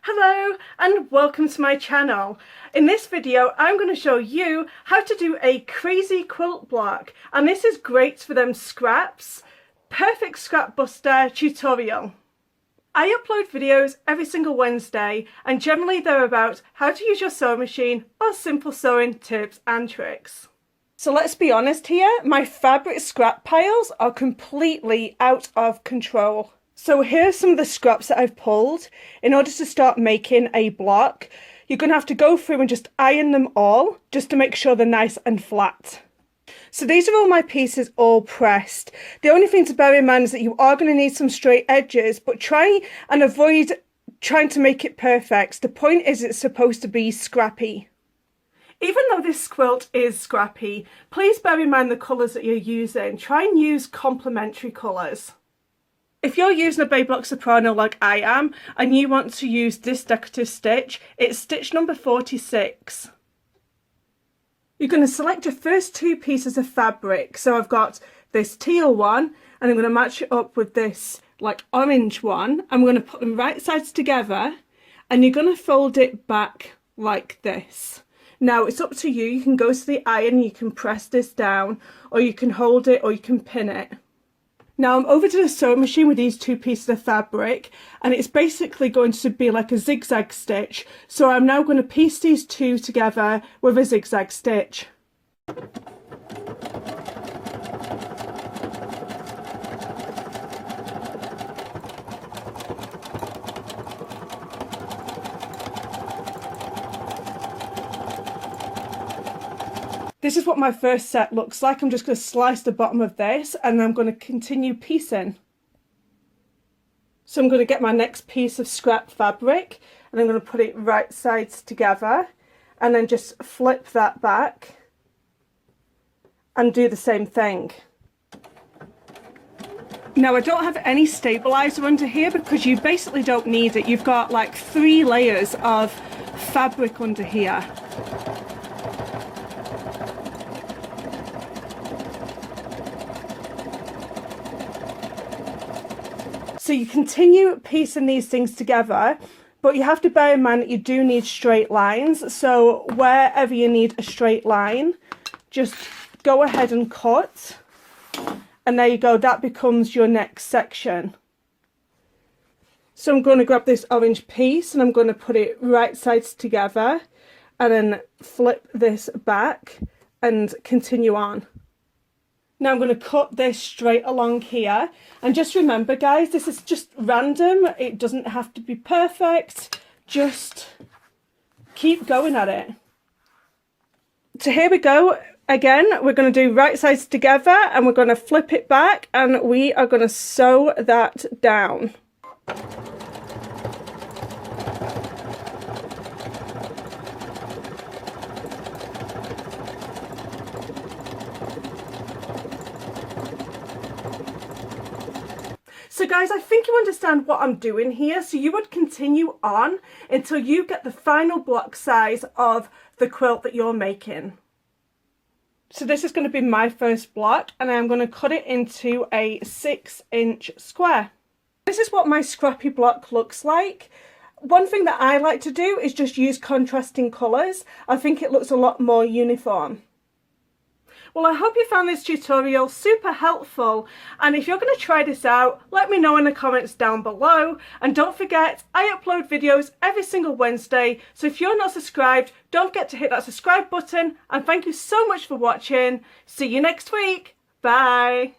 Hello and welcome to my channel. In this video I'm going to show you how to do a crazy quilt block, and this is great for them scraps. Perfect scrap buster tutorial. I upload videos every single Wednesday and generally they're about how to use your sewing machine or simple sewing tips and tricks. So let's be honest here, my fabric scrap piles are completely out of control. So here's some of the scraps that I've pulled. In order to start making a block, you're going to have to go through and just iron them all, just to make sure they're nice and flat. So these are all my pieces all pressed. The only thing to bear in mind is that you are going to need some straight edges, but try and avoid trying to make it perfect. The point is it's supposed to be scrappy. Even though this quilt is scrappy, please bear in mind the colours that you're using. Try and use complementary colours. If you're using a Baby Block Soprano like I am, and you want to use this decorative stitch, it's stitch number 46. You're going to select your first two pieces of fabric. So I've got this teal one, and I'm going to match it up with this like orange one. I'm going to put them right sides together, and you're going to fold it back like this. Now it's up to you. You can go to the iron, you can press this down, or you can hold it, or you can pin it. Now I'm over to the sewing machine with these two pieces of fabric, and it's basically going to be like a zigzag stitch. So I'm now going to piece these two together with a zigzag stitch. This is what my first set looks like. I'm just going to slice the bottom of this and I'm going to continue piecing. So I'm going to get my next piece of scrap fabric and I'm going to put it right sides together and then just flip that back and do the same thing. Now I don't have any stabilizer under here because you basically don't need it. You've got like 3 layers of fabric under here. So you continue piecing these things together, but you have to bear in mind that you do need straight lines. So wherever you need a straight line, just go ahead and cut. And there you go, that becomes your next section. So I'm going to grab this orange piece and I'm going to put it right sides together and then flip this back and continue on. Now I'm going to cut this straight along here, and just remember guys, this is just random, it doesn't have to be perfect, just keep going at it. So here we go again, we're going to do right sides together and we're going to flip it back and we are going to sew that down. So guys, I think you understand what I'm doing here. So you would continue on until you get the final block size of the quilt that you're making. So this is going to be my first block and I'm going to cut it into a 6-inch square. This is what my scrappy block looks like. One thing that I like to do is just use contrasting colours. I think it looks a lot more uniform. Well, I hope you found this tutorial super helpful, and if you're going to try this out, let me know in the comments down below. And don't forget, I upload videos every single Wednesday, so if you're not subscribed, don't forget to hit that subscribe button, and thank you so much for watching. See you next week. Bye.